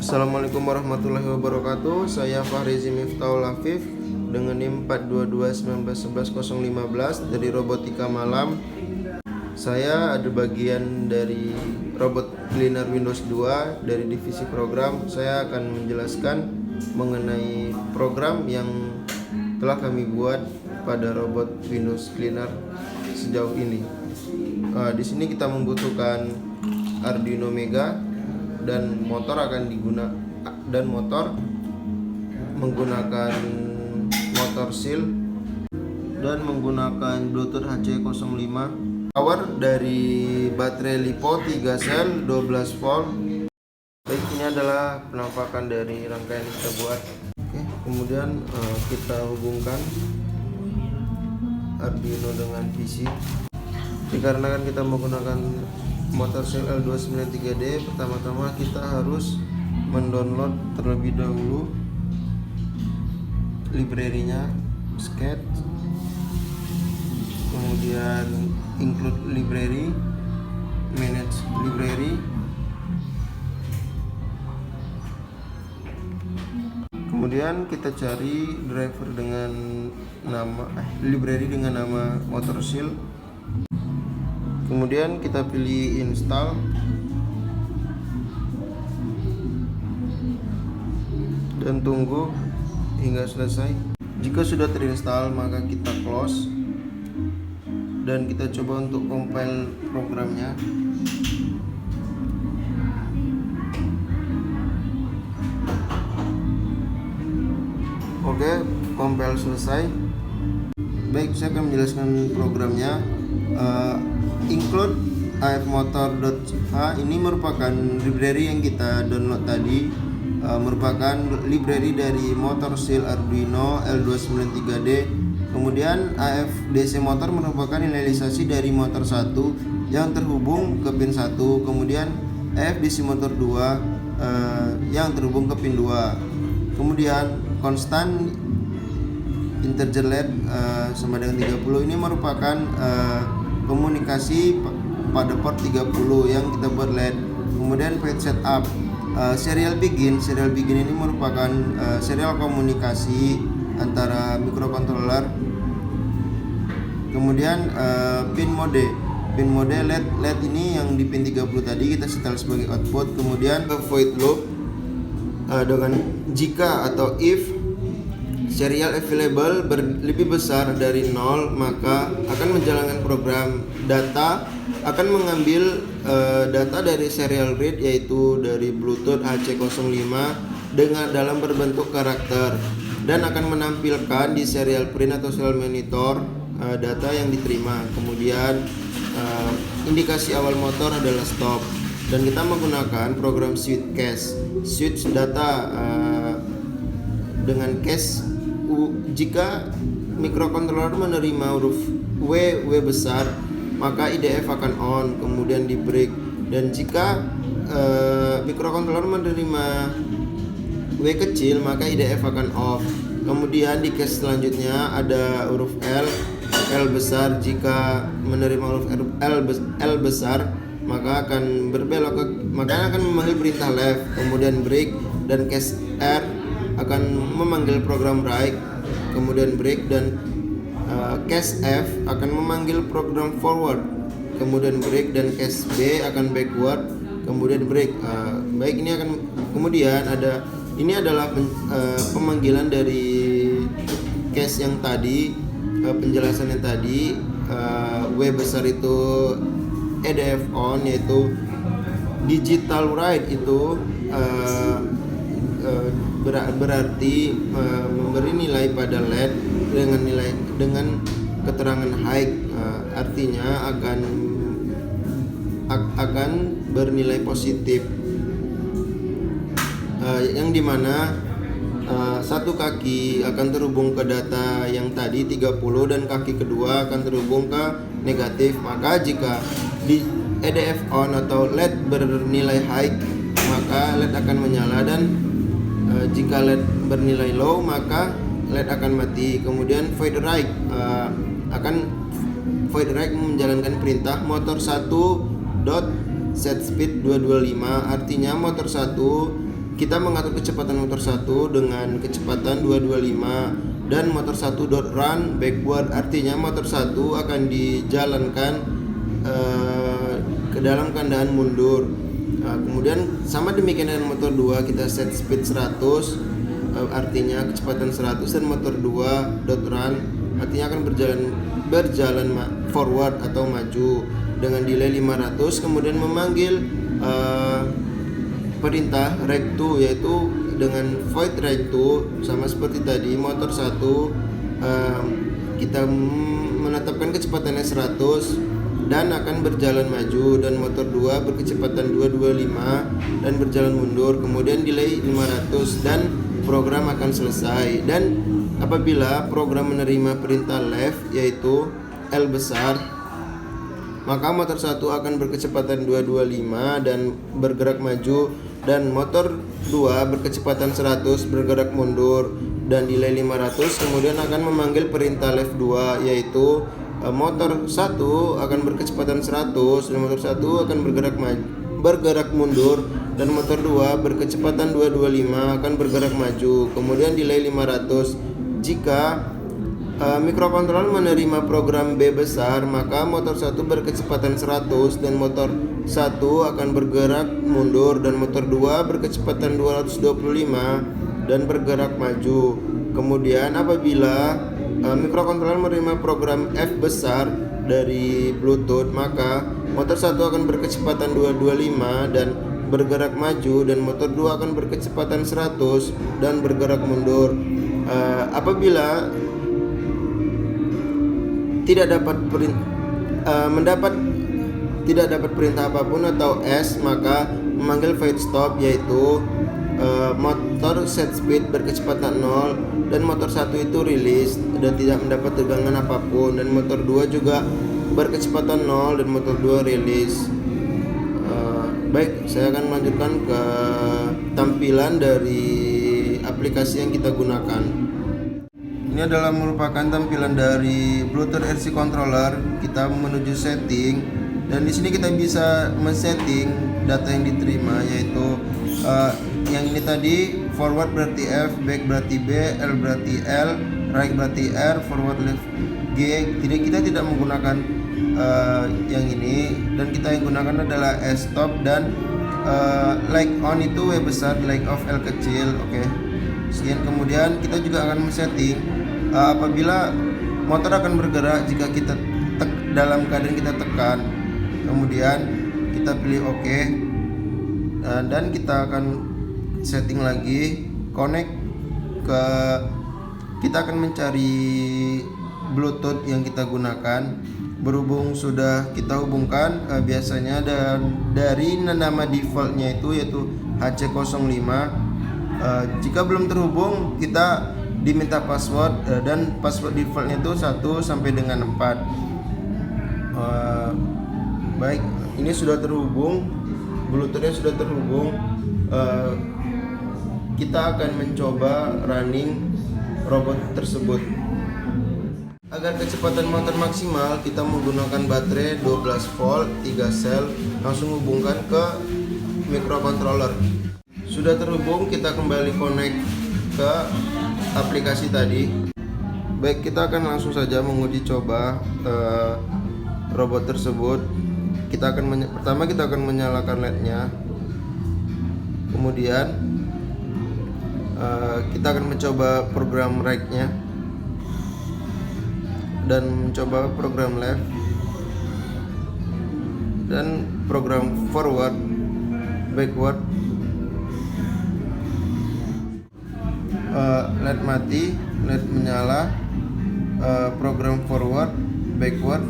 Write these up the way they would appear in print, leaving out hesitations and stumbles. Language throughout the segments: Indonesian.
Assalamualaikum warahmatullahi wabarakatuh. Saya Fahrizi Miftahul Afif dengan NIM 42219111015 dari Robotika Malam. Saya ada bagian dari robot cleaner Windows 2 dari divisi program. Saya akan menjelaskan mengenai program yang telah kami buat pada robot Windows cleaner sejauh ini. Di sini kita membutuhkan Arduino Mega dan motor menggunakan motor seal dan menggunakan Bluetooth HC05, power dari baterai LiPo 3 sel 12 volt. Baik, ini adalah penampakan dari rangkaian yang kita buat. Oke, kemudian kita hubungkan Arduino dengan PC. Dikarenakan kita menggunakan motor seal L293D, pertama-tama kita harus mendownload terlebih dahulu library-nya, sketch, kemudian include library, manage library, kemudian kita cari driver dengan nama library dengan nama motor seal. Kemudian kita pilih install. Dan tunggu hingga selesai. Jika sudah terinstall, maka kita close. Dan kita coba untuk compile programnya. Oke, compile selesai. Baik, saya akan menjelaskan programnya. Include afmotor.h ini merupakan library yang kita download tadi, merupakan library dari motor seal Arduino L293D. Kemudian AFDC motor merupakan inisialisasi dari motor 1 yang terhubung ke pin 1, kemudian AFDC motor 2 yang terhubung ke pin 2. Kemudian konstan integer LED sama dengan 30 ini merupakan komunikasi pada port 30 yang kita buat LED. Kemudian page setup, serial begin ini merupakan serial komunikasi antara microcontroller. Kemudian pin mode LED ini yang di pin 30 tadi kita setel sebagai output. Kemudian void loop dengan jika atau if serial available lebih besar dari 0, maka akan menjalankan program. Data akan mengambil data dari serial read, yaitu dari Bluetooth HC05 dalam berbentuk karakter, dan akan menampilkan di serial print atau serial monitor data yang diterima. Kemudian indikasi awal motor adalah stop, dan kita menggunakan program switch cache, switch data dengan cache. Jika microcontroller menerima huruf W besar, maka IDF akan on, kemudian di break. Dan jika microcontroller menerima W kecil, maka IDF akan off. Kemudian di cache selanjutnya ada huruf L besar. Jika menerima huruf L besar, maka akan akan memanggil perintah left, kemudian break. Dan cache R akan memanggil program right, kemudian break. Dan cache F akan memanggil program forward, kemudian break. Dan cache B akan backward, kemudian break. Baik, kemudian ini adalah pemanggilan dari cache yang tadi, penjelasan yang tadi. W besar itu EDF on, yaitu digital write itu berarti memberi nilai pada LED dengan keterangan high, artinya akan bernilai positif, yang dimana satu kaki akan terhubung ke data yang tadi 30 dan kaki kedua akan terhubung ke negatif. Maka jika di EDF on atau LED bernilai high, maka LED akan menyala, dan jika LED bernilai low, maka LED akan mati. Kemudian void right menjalankan perintah motor 1 set speed 225, artinya motor 1 kita mengatur kecepatan motor 1 dengan kecepatan 225 dan motor 1 dot run backward, artinya motor 1 akan dijalankan ke dalam keadaan mundur. Kemudian sama demikian dengan motor 2, kita set speed 100, artinya kecepatan 100, dan motor 2 dot run artinya akan berjalan forward atau maju dengan delay 500. Kemudian memanggil perintah ride to, yaitu dengan void ride to sama seperti tadi. Motor 1 kita menetapkan kecepatannya 100 dan akan berjalan maju, dan motor 2 berkecepatan 225 dan berjalan mundur, kemudian delay 500 dan program akan selesai. Dan apabila program menerima perintah left yaitu L besar, maka motor 1 akan berkecepatan 225 dan bergerak maju, dan motor 2 berkecepatan 100 bergerak mundur dan delay 500, kemudian akan memanggil perintah left 2 yaitu motor 1 akan berkecepatan 100 dan motor 1 akan bergerak mundur, dan motor 2 berkecepatan 225 akan bergerak maju, kemudian delay 500. Jika mikrokontroler menerima program B besar, maka motor 1 berkecepatan 100 dan motor 1 akan bergerak mundur, dan motor 2 berkecepatan 225 dan bergerak maju. Kemudian apabila mikrokontroler menerima program F besar dari Bluetooth, maka motor 1 akan berkecepatan 225 dan bergerak maju, dan motor 2 akan berkecepatan 100 dan bergerak mundur. Apabila tidak dapat perintah apapun atau S, maka memanggil void stop, yaitu motor set speed berkecepatan 0 dan motor 1 itu rilis dan tidak mendapat tegangan apapun, dan motor 2 juga berkecepatan 0 dan motor 2 rilis. Baik, saya akan melanjutkan ke tampilan dari aplikasi yang kita gunakan. Ini adalah merupakan tampilan dari Bluetooth RC controller. Kita menuju setting, dan di sini kita bisa men-setting data yang diterima, yaitu yang ini tadi forward berarti F, back berarti B, L berarti L, right berarti R, forward left G. Kita tidak menggunakan yang ini, dan kita yang gunakan adalah S stop dan like on itu W besar, like off L kecil. Oke. Sekian. Kemudian kita juga akan men-setting apabila motor akan bergerak jika kita dalam keadaan kita tekan. Kemudian kita pilih OK, dan kita akan setting lagi, connect ke, kita akan mencari Bluetooth yang kita gunakan. Berhubung sudah kita hubungkan biasanya, dan dari nama defaultnya itu yaitu HC05. Jika belum terhubung, kita diminta password, dan password defaultnya itu 1 sampai dengan 4. Baik, ini sudah terhubung, Bluetoothnya sudah terhubung. Kita akan mencoba running robot tersebut. Agar kecepatan motor maksimal, kita menggunakan baterai 12 volt 3 sel, langsung hubungkan ke microcontroller. Sudah terhubung, kita kembali connect ke aplikasi tadi. Baik, kita akan langsung saja menguji coba robot tersebut. Pertama kita akan menyalakan LED-nya. Kemudian kita akan mencoba program right-nya dan mencoba program left dan program forward, backward. LED mati, LED menyala, program forward, backward,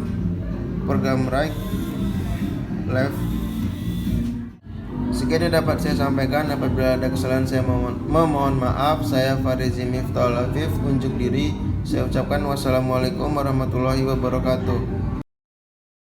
program right, left. Sekian yang dapat saya sampaikan. Apabila ada kesalahan, saya memohon maaf. Saya Farizi Miftahul Afif unjuk diri. Saya ucapkan wassalamualaikum warahmatullahi wabarakatuh.